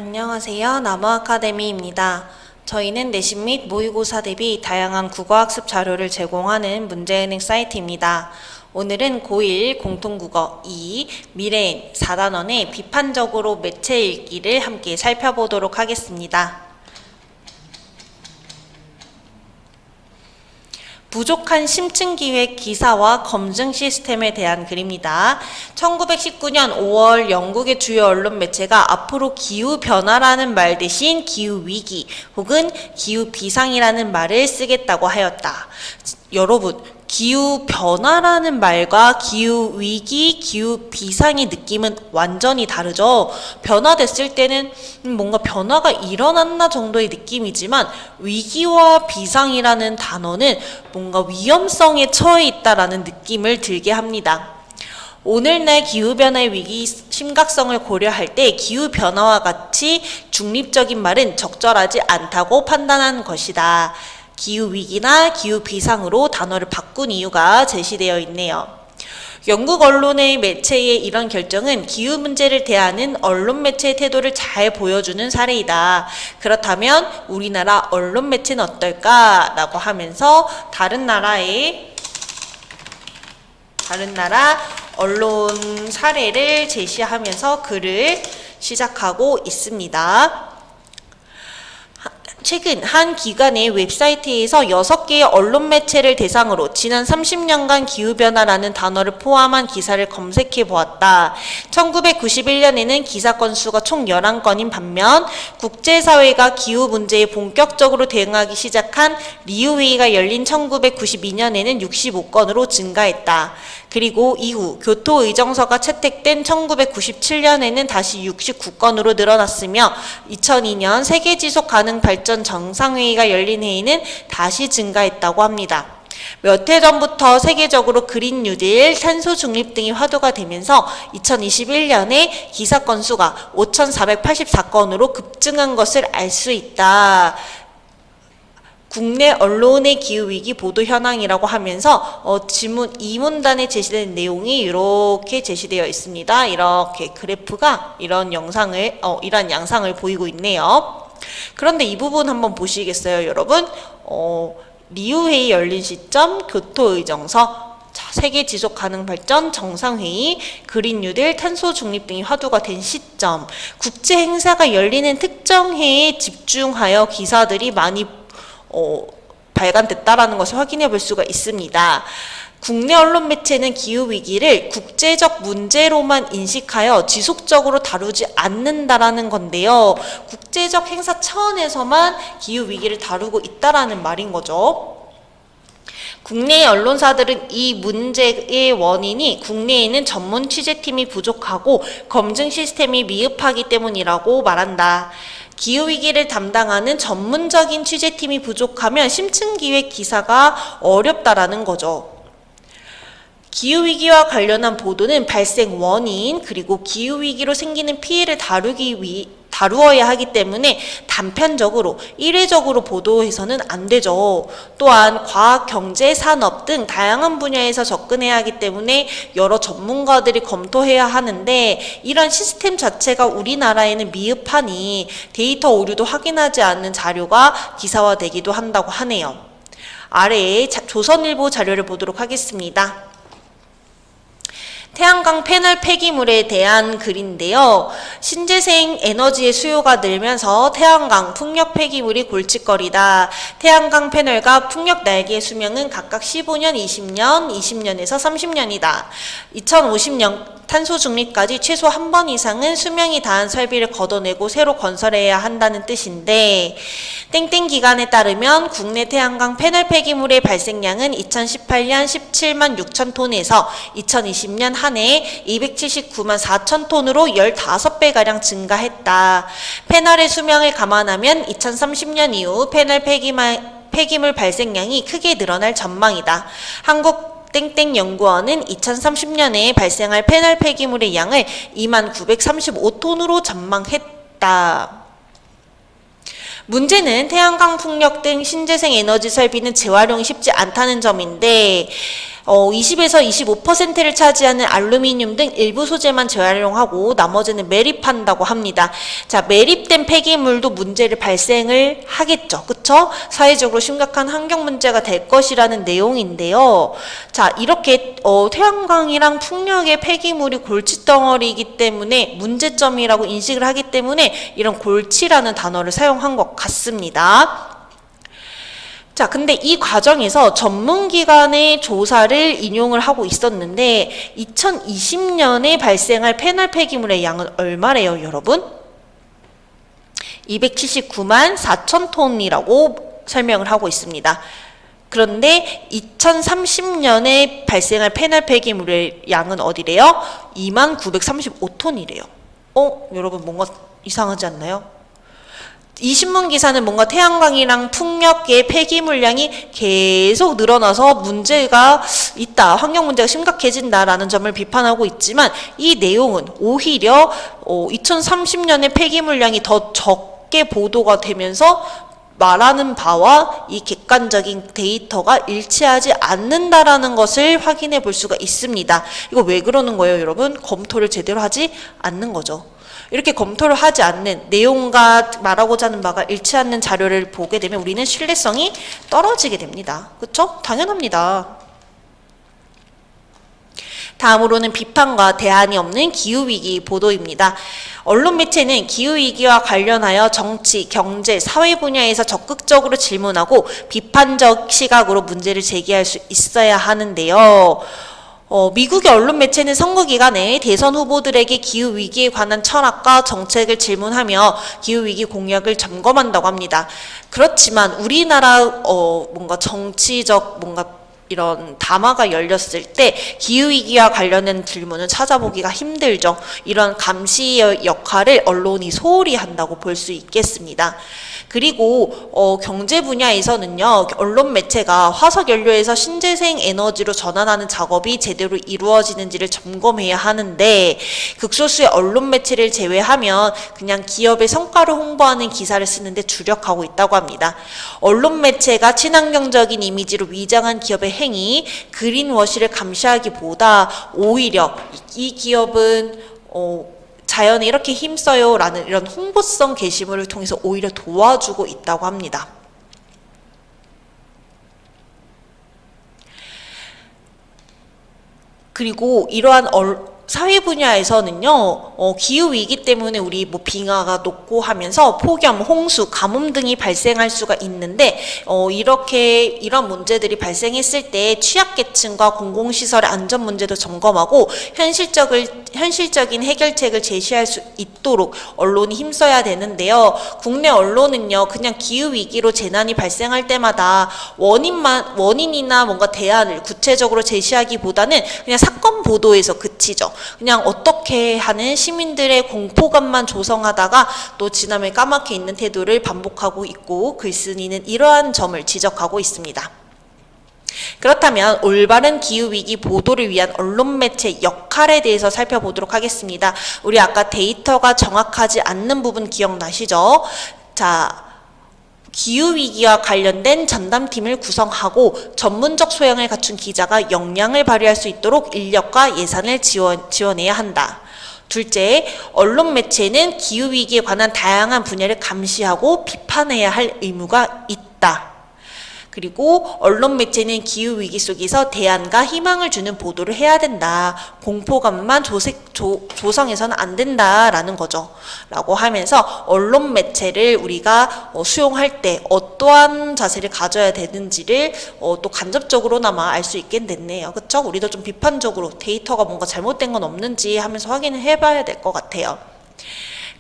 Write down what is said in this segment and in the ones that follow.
안녕하세요. 나무아카데미입니다. 저희는 내신 및 모의고사 대비 다양한 국어학습 자료를 제공하는 문제은행 사이트입니다. 오늘은 고1 공통국어 2 미래엔 4단원의 비판적으로 매체 읽기를 함께 살펴보도록 하겠습니다. 부족한 심층기획 기사와 검증 시스템에 대한 글입니다. 1919년 5월 영국의 주요 언론 매체가 앞으로 기후변화라는 말 대신 기후위기 혹은 기후비상이라는 말을 쓰겠다고 하였다. 여러분, 기후변화라는 말과 기후위기, 기후비상의 느낌은 완전히 다르죠. 변화됐을 때는 뭔가 변화가 일어났나 정도의 느낌이지만 위기와 비상이라는 단어는 뭔가 위험성에 처해 있다라는 느낌을 들게 합니다. 오늘날 기후변화의 위기 심각성을 고려할 때 기후변화와 같이 중립적인 말은 적절하지 않다고 판단한 것이다. 기후위기나 기후비상으로 단어를 바꾼 이유가 제시되어 있네요. 영국 언론의 매체의 이런 결정은 기후 문제를 대하는 언론 매체의 태도를 잘 보여주는 사례이다. 그렇다면 우리나라 언론 매체는 어떨까라고 하면서 다른 나라 언론 사례를 제시하면서 글을 시작하고 있습니다. 최근 한 기관의 웹사이트에서 6개의 언론 매체를 대상으로 지난 30년간 기후변화라는 단어를 포함한 기사를 검색해 보았다. 1991년에는 기사 건수가 총 11건인 반면 국제사회가 기후 문제에 본격적으로 대응하기 시작한 리우회의가 열린 1992년에는 65건으로 증가했다. 그리고 이후 교토의정서가 채택된 1997년에는 다시 69건으로 늘어났으며 2002년 세계지속가능발전 정상회의가 열린 해에는 다시 증가했다고 합니다. 몇 해 전부터 세계적으로 그린 뉴딜, 탄소 중립 등이 화두가 되면서 2021년에 기사 건수가 5,484건으로 급증한 것을 알 수 있다. 국내 언론의 기후위기 보도 현황이라고 하면서 지문 2문단에 제시된 내용이 이렇게 제시되어 있습니다. 이렇게 그래프가 이런 양상을 보이고 있네요. 그런데 이 부분 한번 보시겠어요, 여러분? 리우회의 열린 시점, 교토의정서, 세계지속가능발전 정상회의, 그린 뉴딜, 탄소 중립 등이 화두가 된 시점, 국제 행사가 열리는 특정 해에 집중하여 기사들이 많이 발간됐다라는 것을 확인해 볼 수가 있습니다. 국내 언론 매체는 기후위기를 국제적 문제로만 인식하여 지속적으로 다루지 않는다라는 건데요. 국제적 행사 차원에서만 기후위기를 다루고 있다라는 말인 거죠. 국내 언론사들은 이 문제의 원인이 국내에는 전문 취재팀이 부족하고 검증 시스템이 미흡하기 때문이라고 말한다. 기후위기를 담당하는 전문적인 취재팀이 부족하면 심층기획 기사가 어렵다라는 거죠. 기후위기와 관련한 보도는 발생 원인 그리고 기후위기로 생기는 피해를 다루어야 하기 때문에 단편적으로 일회적으로 보도해서는 안 되죠. 또한 과학, 경제, 산업 등 다양한 분야에서 접근해야 하기 때문에 여러 전문가들이 검토해야 하는데 이런 시스템 자체가 우리나라에는 미흡하니 데이터 오류도 확인하지 않는 자료가 기사화되기도 한다고 하네요. 아래에 조선일보 자료를 보도록 하겠습니다. 태양광 패널 폐기물에 대한 글인데요. 신재생 에너지의 수요가 늘면서 태양광, 풍력 폐기물이 골칫거리다. 태양광 패널과 풍력 날개의 수명은 각각 15년, 20년, 20년에서 30년이다. 2050년 탄소 중립까지 최소 한 번 이상은 수명이 다한 설비를 걷어내고 새로 건설해야 한다는 뜻인데 땡땡 기관에 따르면 국내 태양광 패널 폐기물의 발생량은 2018년 17만 6천 톤에서 2020년 한 해 279만 4천 톤으로 15배가량 증가했다. 패널의 수명을 감안하면 2030년 이후 패널 폐기물 발생량이 크게 늘어날 전망이다. 한국 땡땡 연구원은 2030년에 발생할 패널 폐기물의 양을 2만 935톤으로 전망했다. 문제는 태양광, 풍력 등 신재생 에너지 설비는 재활용이 쉽지 않다는 점인데 20에서 25%를 차지하는 알루미늄 등 일부 소재만 재활용하고 나머지는 매립한다고 합니다. 자, 매립된 폐기물도 문제를 발생을 하겠죠. 그쵸? 사회적으로 심각한 환경 문제가 될 것이라는 내용인데요. 자, 이렇게 태양광이랑 풍력의 폐기물이 골칫덩어리이기 때문에 문제점이라고 인식을 하기 때문에 이런 골치라는 단어를 사용한 것 같습니다. 자, 근데 이 과정에서 전문기관의 조사를 인용을 하고 있었는데 2020년에 발생할 페놀 폐기물의 양은 얼마래요, 여러분? 279만 4천 톤이라고 설명을 하고 있습니다. 그런데 2030년에 발생할 페놀 폐기물의 양은 어디래요? 2만 935톤이래요. 여러분 뭔가 이상하지 않나요? 이 신문 기사는 뭔가 태양광이랑 풍력의 폐기물량이 계속 늘어나서 문제가 있다, 환경 문제가 심각해진다라는 점을 비판하고 있지만 이 내용은 오히려 2030년에 폐기물량이 더 적게 보도가 되면서 말하는 바와 이 객관적인 데이터가 일치하지 않는다라는 것을 확인해 볼 수가 있습니다. 이거 왜 그러는 거예요, 여러분? 검토를 제대로 하지 않는 거죠. 이렇게 검토를 하지 않는, 내용과 말하고자 하는 바가 일치하지 않는 자료를 보게 되면 우리는 신뢰성이 떨어지게 됩니다. 그렇죠? 당연합니다. 다음으로는 비판과 대안이 없는 기후위기 보도입니다. 언론 매체는 기후위기와 관련하여 정치, 경제, 사회 분야에서 적극적으로 질문하고 비판적 시각으로 문제를 제기할 수 있어야 하는데요. 미국의 언론 매체는 선거 기간에 대선 후보들에게 기후위기에 관한 철학과 정책을 질문하며 기후위기 공약을 점검한다고 합니다. 그렇지만 우리나라 뭔가 정치적 뭔가 이런 담화가 열렸을 때 기후위기와 관련된 질문을 찾아보기가 힘들죠. 이런 감시 역할을 언론이 소홀히 한다고 볼 수 있겠습니다. 그리고 경제 분야에서는요, 언론 매체가 화석 연료에서 신재생 에너지로 전환하는 작업이 제대로 이루어지는지를 점검해야 하는데 극소수의 언론 매체를 제외하면 그냥 기업의 성과를 홍보하는 기사를 쓰는데 주력하고 있다고 합니다. 언론 매체가 친환경적인 이미지로 위장한 기업의 행위, 그린워시를 감시하기보다 오히려 이 기업은 자연에 이렇게 힘써요 라는 이런 홍보성 게시물을 통해서 오히려 도와주고 있다고 합니다. 그리고 이러한 사회 분야에서는요, 기후위기 때문에 우리 뭐 빙하가 녹고 하면서 폭염, 홍수, 가뭄 등이 발생할 수가 있는데, 이런 문제들이 발생했을 때 취약계층과 공공시설의 안전 문제도 점검하고 현실적인 해결책을 제시할 수 있도록 언론이 힘써야 되는데요. 국내 언론은요, 그냥 기후위기로 재난이 발생할 때마다 원인이나 뭔가 대안을 구체적으로 제시하기보다는 그냥 사건 보도에서 그치죠. 그냥 어떻게 하는 시민들의 공포감만 조성하다가 또 지나면 까맣게 있는 태도를 반복하고 있고 글쓴이는 이러한 점을 지적하고 있습니다. 그렇다면 올바른 기후위기 보도를 위한 언론 매체 역할에 대해서 살펴보도록 하겠습니다. 우리 아까 데이터가 정확하지 않는 부분 기억나시죠? 자, 기후위기와 관련된 전담팀을 구성하고 전문적 소양을 갖춘 기자가 역량을 발휘할 수 있도록 인력과 예산을 지원해야 한다. 둘째, 언론 매체는 기후위기에 관한 다양한 분야를 감시하고 비판해야 할 의무가 있다. 그리고 언론 매체는 기후위기 속에서 대안과 희망을 주는 보도를 해야 된다. 공포감만 조성해서는 안 된다라는 거죠. 라고 하면서 언론 매체를 우리가 수용할 때 어떠한 자세를 가져야 되는지를 또 간접적으로나마 알 수 있게 됐네요. 그쵸? 우리도 좀 비판적으로 데이터가 뭔가 잘못된 건 없는지 하면서 확인을 해봐야 될 것 같아요.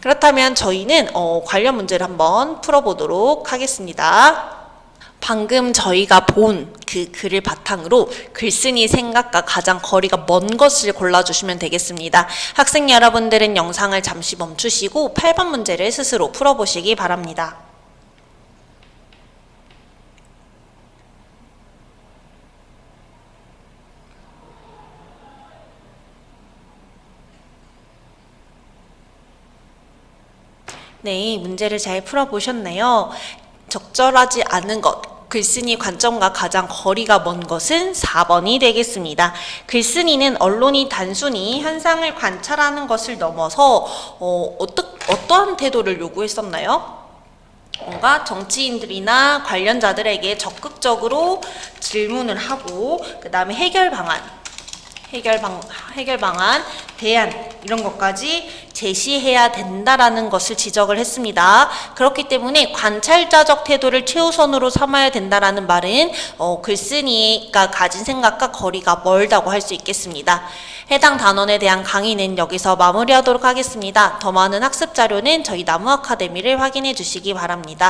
그렇다면 저희는 관련 문제를 한번 풀어보도록 하겠습니다. 방금 저희가 본 그 글을 바탕으로 글쓴이 생각과 가장 거리가 먼 것을 골라주시면 되겠습니다. 학생 여러분들은 영상을 잠시 멈추시고 8번 문제를 스스로 풀어보시기 바랍니다. 네, 문제를 잘 풀어보셨네요. 적절하지 않은 것, 글쓴이 관점과 가장 거리가 먼 것은 4번이 되겠습니다. 글쓴이는 언론이 단순히 현상을 관찰하는 것을 넘어서 어떠한 태도를 요구했었나요? 뭔가 정치인들이나 관련자들에게 적극적으로 질문을 하고 그 다음에 해결 방안, 대안 이런 것까지 제시해야 된다라는 것을 지적을 했습니다. 그렇기 때문에 관찰자적 태도를 최우선으로 삼아야 된다라는 말은 글쓴이가 가진 생각과 거리가 멀다고 할 수 있겠습니다. 해당 단원에 대한 강의는 여기서 마무리하도록 하겠습니다. 더 많은 학습 자료는 저희 나무 아카데미를 확인해 주시기 바랍니다.